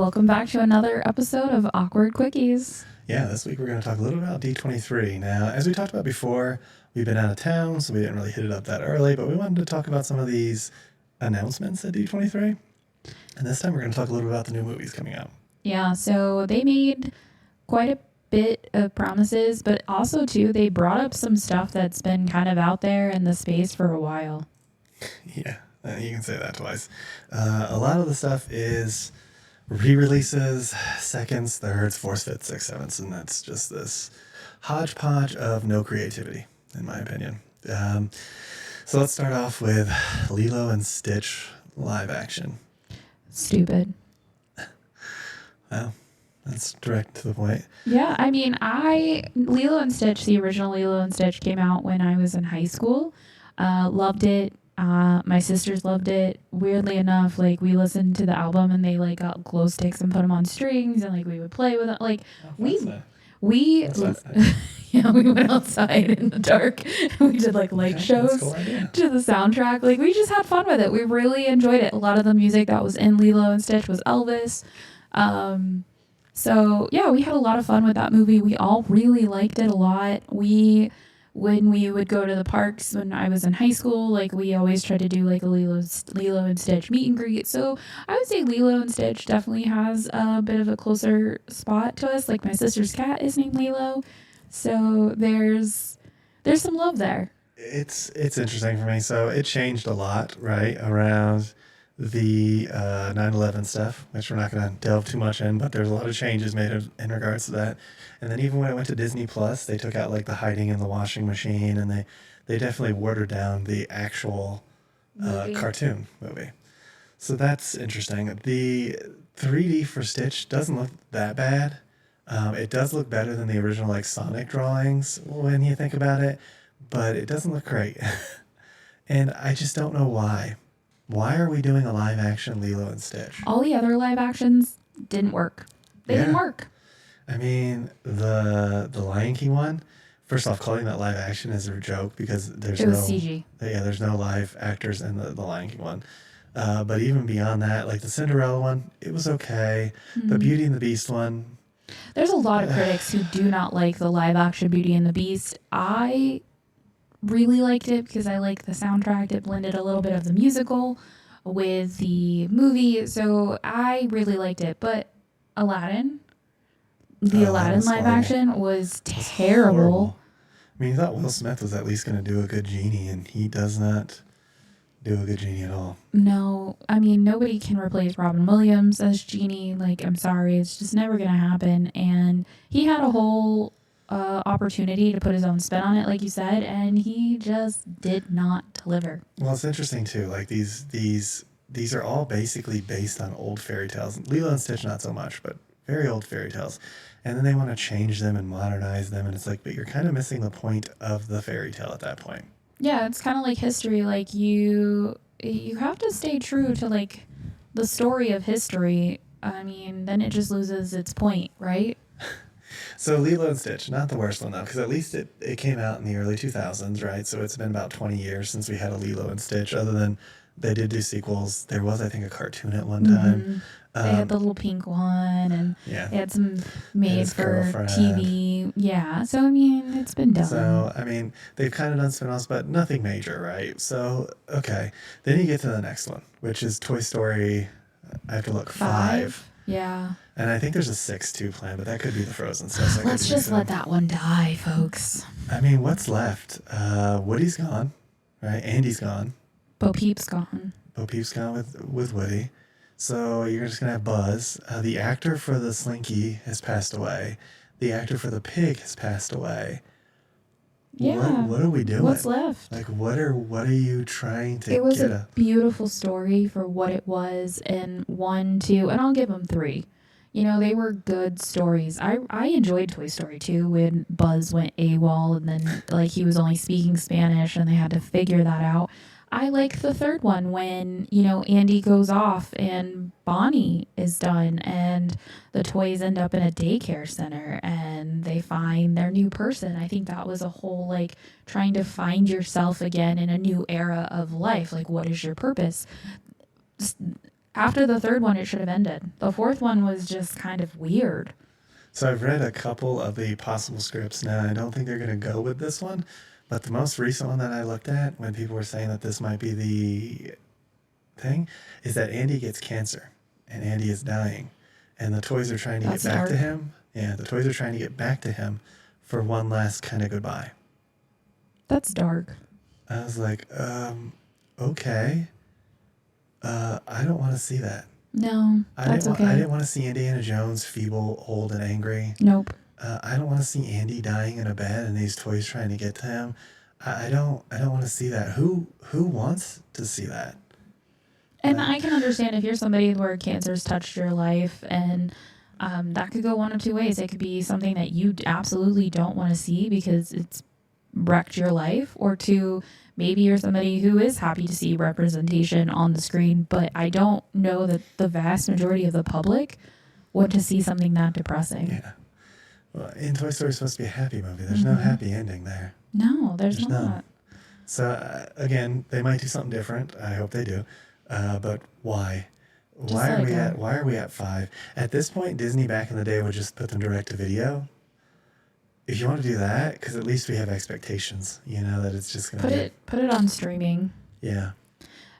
Welcome back to another episode of Awkward Quickies. Yeah, this week we're going to talk a little about D23. Now, as we talked about before, we've been out of town, so we didn't really hit it up that early, but we wanted to talk about some of these announcements at D23. And this time we're going to talk a little about the new movies coming out. Yeah, so they made quite a bit of promises, but also, too, they brought up some stuff that's been kind of out there in the space for a while. Yeah, you can say that twice. A lot of the stuff is re-releases, seconds, thirds, fourths, fifths, sixths, sevenths, and that's just this hodgepodge of no creativity, in my opinion. So let's start off with Lilo and Stitch live action. Stupid. Well, that's direct to the point. Yeah, I mean, Lilo and Stitch, the original Lilo and Stitch came out when I was in high school. Loved it. My sisters loved it. Weirdly enough, like, we listened to the album and they like got glow sticks and put them on strings and like we would play with it. Like yeah, we went outside in the dark and we did like light shows to the soundtrack. Like, we just had fun with it. We really enjoyed it. A lot of the music that was in Lilo and Stitch was Elvis. So yeah, we had a lot of fun with that movie. We all really liked it a lot. When we would go to the parks when I was in high school, like, we always tried to do like a Lilo and Stitch meet and greet. So I would say Lilo and Stitch definitely has a bit of a closer spot to us. Like, my sister's cat is named Lilo, so there's some love there. It's interesting for me. So it changed a lot, right, around the 9/11 stuff, which we're not going to delve too much in, but there's a lot of changes made in regards to that. And then even when it went to Disney Plus, they took out like the hiding in the washing machine, and they definitely watered down the actual cartoon movie. So that's interesting. The 3D for Stitch doesn't look that bad. It does look better than the original like Sonic drawings when you think about it, but it doesn't look great. And I just don't know why. Why are we doing a live action Lilo and Stitch? All the other live actions didn't work. They didn't work. I mean, the Lion King one, first off, calling that live action is a joke because it was CG. Yeah, there's no live actors in the Lion King one. But even beyond that, like the Cinderella one, it was okay. Mm-hmm. The Beauty and the Beast one. There's a lot of critics who do not like the live action Beauty and the Beast. I really liked it because I liked the soundtrack. It blended a little bit of the musical with the movie, so I really liked it. But Aladdin, Aladdin live horrible. Action was terrible. I mean, you thought Will Smith was at least going to do a good genie, and he does not do a good genie at all. No, I mean, nobody can replace Robin Williams as genie. Like, I'm sorry, it's just never going to happen. And he had a whole opportunity to put his own spin on it, like you said, and he just did not deliver. Well, it's interesting too. Like these are all basically based on old fairy tales. Lilo and Stitch, not so much, but very old fairy tales. And then they want to change them and modernize them, and it's like, but you're kind of missing the point of the fairy tale at that point. Yeah, it's kind of like history. Like, you have to stay true to like the story of history. I mean, then it just loses its point, right? So Lilo and Stitch, not the worst one though, because at least it came out in the early 2000s, right? So it's been about 20 years since we had a Lilo and Stitch, other than they did do sequels. There was, I think, a cartoon at one time. Mm-hmm. They had the little pink one, and they had some made for TV. Yeah, so I mean, it's been done. So, I mean, they've kind of done spin-offs, but nothing major, right? So, okay. Then you get to the next one, which is Toy Story, I have to look, 5. Yeah. And I think there's a 6 too planned, but that could be the Frozen stuff. So let's just let that one die, folks. I mean, what's left? Woody's gone, right? Andy's gone. Bo Peep's gone. Bo Peep's gone with Woody. So you're just going to have Buzz. The actor for the Slinky has passed away. The actor for the pig has passed away. Yeah. What are we doing? What's left? Like, what are you trying to get? It was a beautiful story for what it was, and 1, 2, and I'll give them 3. You know, they were good stories. I enjoyed Toy Story 2 when Buzz went AWOL and then, like, he was only speaking Spanish and they had to figure that out. I liked the third one when, you know, Andy goes off and Bonnie is done and the toys end up in a daycare center and they find their new person. I think that was a whole, like, trying to find yourself again in a new era of life. Like, what is your purpose? after the third one, it should have ended. The fourth one was just kind of weird. So I've read a couple of the possible scripts. Now, I don't think they're going to go with this one, but the most recent one that I looked at when people were saying that this might be the thing is that Andy gets cancer and Andy is dying. And the toys are trying to That's get back dark. to him. Yeah, the toys are trying to get back to him for one last kind of goodbye. That's dark. I was like, okay. I don't want to see that. No, that's okay. I didn't want to see Indiana Jones feeble, old, and angry. Nope. I don't want to see Andy dying in a bed and these toys trying to get to him. I don't want to see that. Who wants to see that? And I can understand if you're somebody where cancer's touched your life, and that could go one of two ways. It could be something that you absolutely don't want to see because it's wrecked your life, or two, maybe you're somebody who is happy to see representation on the screen, but I don't know that the vast majority of the public want to see something that depressing. Yeah. Well, in Toy Story, it's supposed to be a happy movie. There's no happy ending there. No, there's not. None. So, again, they might do something different. I hope they do. But why? Why are we at 5? At this point, Disney back in the day would just put them direct to video. If you want to do that, because at least we have expectations, that it's just going to put it on streaming. Yeah.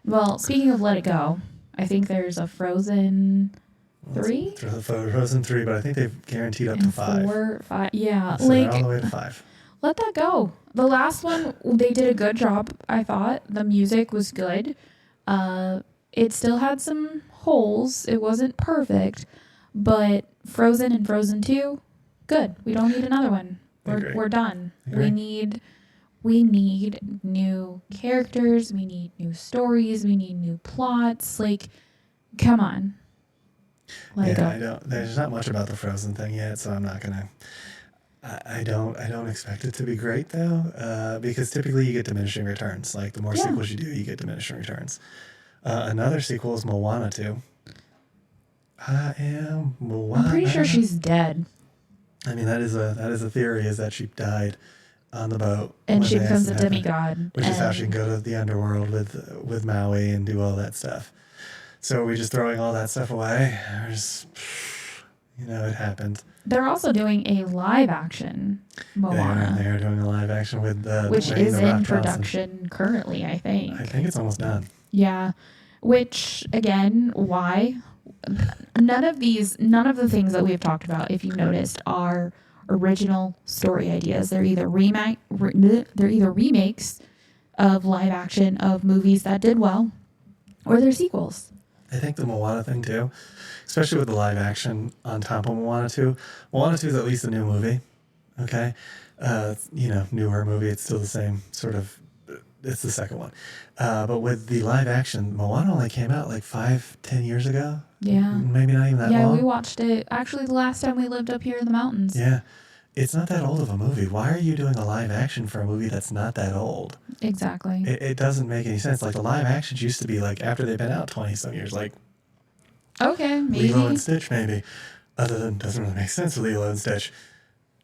Well, speaking of Let It Go, I think there's a Frozen 3? Frozen 3, but I think they've guaranteed up to 5. 4, 5, yeah. So they're all the way to 5. Let that go. The last one, they did a good job, I thought. The music was good. It still had some holes. It wasn't perfect. But Frozen and Frozen 2, good. We don't need another one. We're done. We need new characters. We need new stories. We need new plots. Like, come on. There's not much about the Frozen thing yet, so I'm not gonna. I don't expect it to be great though, because typically you get diminishing returns. Like the more sequels you do, you get diminishing returns. Another sequel is Moana 2. I am Moana. I'm pretty sure she's dead. I mean, that is a theory, is that she died on the boat. And she becomes a demigod. Which is how she can go to the underworld with Maui and do all that stuff. So are we just throwing all that stuff away? Or just, it happened. They're also doing a live action Moana. They are doing a live action with which Dwayne is The Rock in Johnson. production currently, I think. I think it's almost done. Yeah. Which, again, why? None of the things that we've talked about, if you noticed, are original story ideas. They're either remakes of live action of movies that did well, or they're sequels. I think the Moana thing too, especially with the live action on top of Moana 2. Moana 2 is at least a new movie. Okay. Newer movie. It's still the same sort of, it's the second one. But with the live action, Moana only came out like 5-10 years ago. Yeah. Maybe not even that long. Yeah, we watched it actually the last time we lived up here in the mountains. Yeah. It's not that old of a movie. Why are you doing a live action for a movie that's not that old? Exactly. It doesn't make any sense. Like the live actions used to be like after they've been out 20-some years, like okay, maybe. Lilo and Stitch, maybe. Other than, doesn't really make sense with Lilo and Stitch.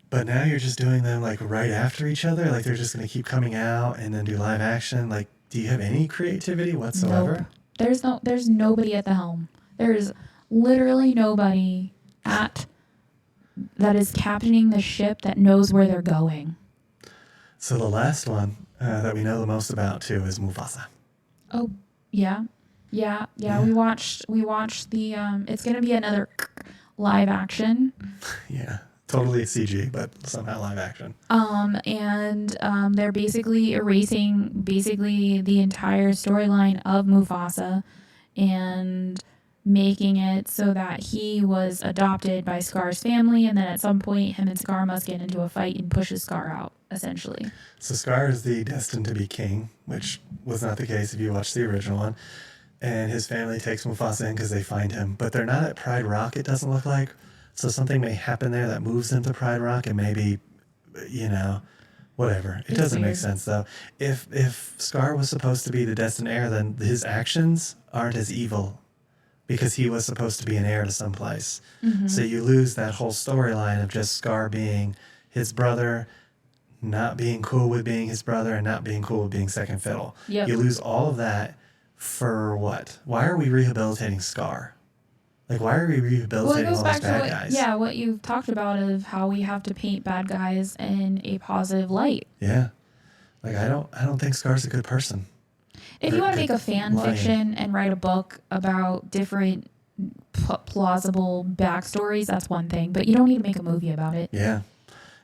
But now you're just doing them like right after each other. Like they're just going to keep coming out and then do live action. Like, do you have any creativity whatsoever? Nope. There's nobody at the helm. There's literally nobody that is captaining the ship that knows where they're going. So the last one that we know the most about too is Mufasa. Oh, yeah. We watched the it's going to be another live action. Yeah. Totally CG, but somehow live action. And they're basically erasing the entire storyline of Mufasa and making it so that he was adopted by Scar's family, and then at some point him and Scar must get into a fight and pushes Scar out, essentially. So Scar is the destined to be king, which was not the case if you watched the original one. And his family takes Mufasa in because they find him. But they're not at Pride Rock, it doesn't look like. So something may happen there that moves them to Pride Rock, and maybe, whatever. It doesn't make sense, though. If Scar was supposed to be the destined heir, then his actions aren't as evil because he was supposed to be an heir to someplace. Mm-hmm. So you lose that whole storyline of just Scar being his brother, not being cool with being his brother, and not being cool with being second fiddle. Yep. You lose all of that For what? Why are we rehabilitating Scar? Like, why are we Well, it rehabilitating goes all back those to bad guys? what you've talked about of how we have to paint bad guys in a positive light. Yeah. Like, I don't think Scar's a good person. If Or you want to good make a fan lion. fiction and write a book about different plausible backstories, that's one thing. But you don't need to make a movie about it. Yeah.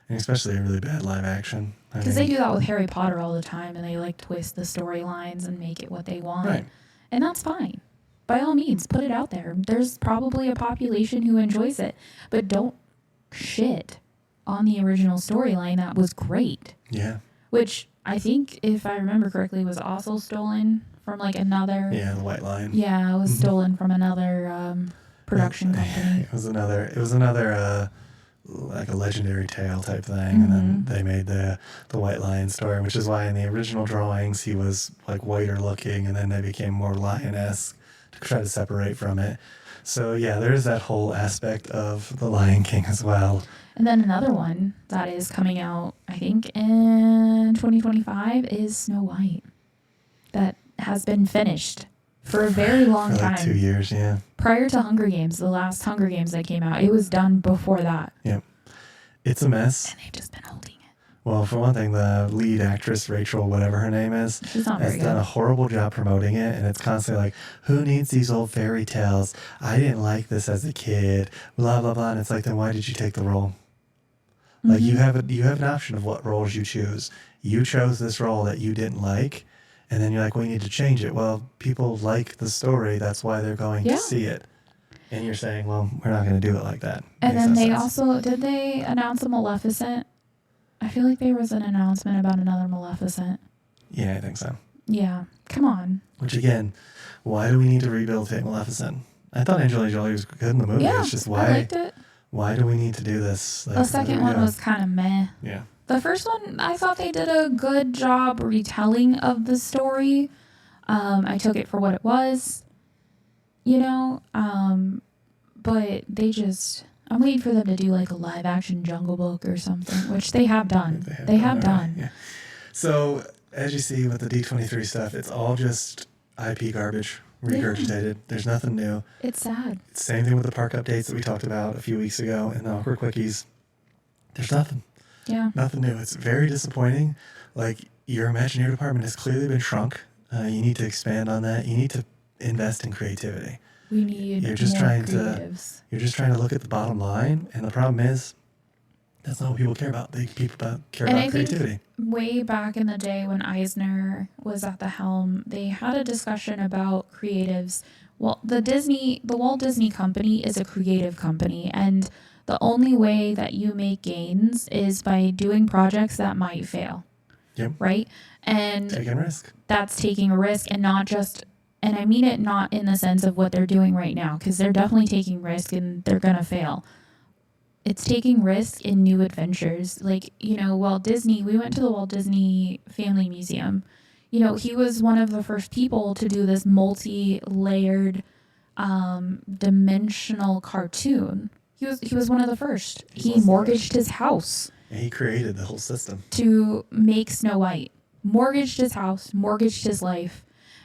And especially a really bad live action. Because they do that with Harry Potter all the time, and they like twist the storylines and make it what they want. Right. And that's fine. By all means, put it out there. There's probably a population who enjoys it. But don't shit on the original storyline that was great. Yeah. Which I think, if I remember correctly, was also stolen from like another. Yeah, the White Lion. Yeah, it was stolen from another production company. It was another like a legendary tale type thing, and then they made the White Lion story, which is why in the original drawings he was like whiter looking, and then they became more lion-esque to try to separate from it. So yeah, there's that whole aspect of the Lion King as well. And then another one that is coming out, I think, in 2025 is Snow White. That has been finished for a very long For time. like 2 years, yeah. Prior to Hunger Games, the last Hunger Games that came out, it was done before that. Yep. It's a mess. And they've just been holding it. Well, for one thing, the lead actress, Rachel, whatever her name is, She's not has very done good. a horrible job promoting it, and it's constantly like, who needs these old fairy tales? I didn't like this as a kid, blah, blah, blah. And it's like, then why did you take the role? Like, you have an option of what roles you choose. You chose this role that you didn't like, and then you're like, we need to change it. Well, people like the story. That's why they're going to see it. And you're saying, well, we're not going to do it like that. And Makes then no they sense. also, did they announce a Maleficent? I feel like there was an announcement about another Maleficent. Yeah, I think so. Yeah. Come on. Which, again, why do we need to rehabilitate Maleficent? I thought Angelina Jolie was good in the movie. Yeah, It's just I why. liked it. Why do we need to do this? Like, The second one was kind of meh. Yeah. The first one, I thought they did a good job retelling of the story. I took it for what it was, but they just, I'm waiting for them to do like a live action Jungle Book or something, which they have done. They have done. Yeah. So, as you see with the D23 stuff, it's all just IP garbage, regurgitated. There's nothing new. It's sad. Same thing with the park updates that we talked about a few weeks ago and the awkward quickies. There's nothing. Yeah. Nothing new. It's very disappointing. Like, your Imagineer department has clearly been shrunk. You need to expand on that. You need to invest in creativity. We need You're just more trying creatives. You're just trying to look at the bottom line, and the problem is that's not what people care about. People care about creativity. Way back in the day when Eisner was at the helm, they had a discussion about creatives. Well, the Walt Disney Company is a creative company, and the only way that you make gains is by doing projects that might fail. Yep. Right? And Taking risk. that's taking a risk, and not just, and I mean it not in the sense of what they're doing right now, because they're definitely taking risk and they're going to fail. It's taking risk in new adventures. Like, Walt Disney, we went to the Walt Disney Family Museum. He was one of the first people to do this multi-layered, dimensional cartoon. He was one of the first. He mortgaged his house. And he created the whole system To make Snow White. Mortgaged his house, mortgaged his life,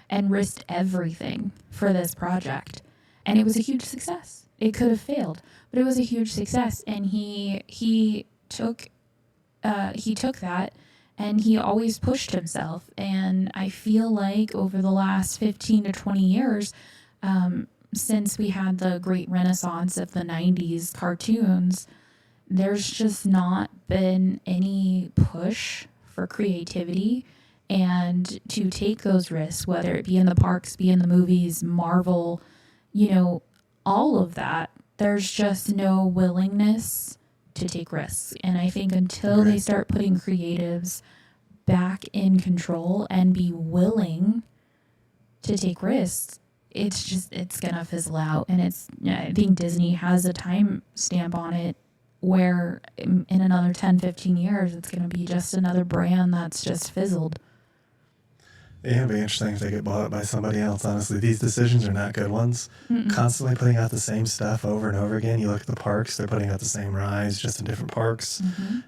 and risked everything for this project. And it was a huge success. It could have failed, but it was a huge success. And he took that, and he always pushed himself. And I feel like over the last 15 to 20 years, since we had the great renaissance of the 90s cartoons, there's just not been any push for creativity and to take those risks, whether it be in the parks, be in the movies, Marvel, all of that. There's just no willingness to take risks. And I think until they start putting creatives back in control and be willing to take risks, it's going to fizzle out. And I think Disney has a time stamp on it where in another 10, 15 years, it's going to be just another brand that's just fizzled. It'd be interesting if they get bought by somebody else. Honestly, these decisions are not good ones. Mm-mm. Constantly putting out the same stuff over and over again. You look at the parks; they're putting out the same rides, just in different parks,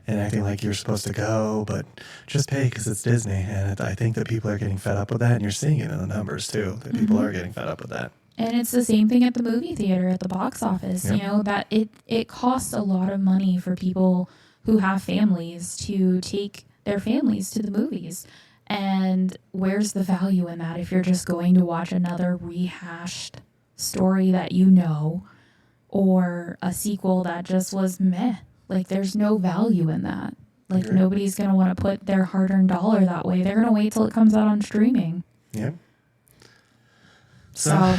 and acting like you're supposed to go, but just pay because it's Disney. And I think that people are getting fed up with that, and you're seeing it in the numbers too. That people are getting fed up with that. And it's the same thing at the movie theater, at the box office. Yep. You know, that it costs a lot of money for people who have families to take their families to the movies. And where's the value in that if you're just going to watch another rehashed story that you know, or a sequel that just was meh? Like, there's no value in that. Like, Agreed. nobody's going to want to put their hard-earned dollar that way. They're going to wait till it comes out on streaming. Yep. So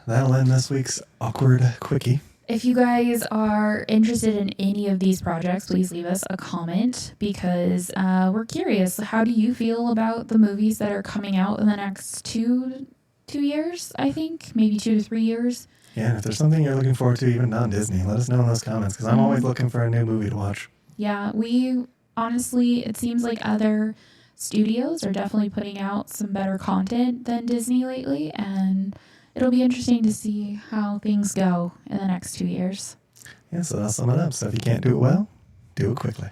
that'll end this week's awkward quickie. If you guys are interested in any of these projects, please leave us a comment because we're curious. How do you feel about the movies that are coming out in the next two years, I think? Maybe 2 to 3 years? Yeah, and if there's something you're looking forward to, even non-Disney, let us know in those comments because I'm always looking for a new movie to watch. Yeah, we honestly, it seems like other studios are definitely putting out some better content than Disney lately, and it'll be interesting to see how things go in the next 2 years. Yeah, so that'll sum it up. So if you can't do it well, do it quickly.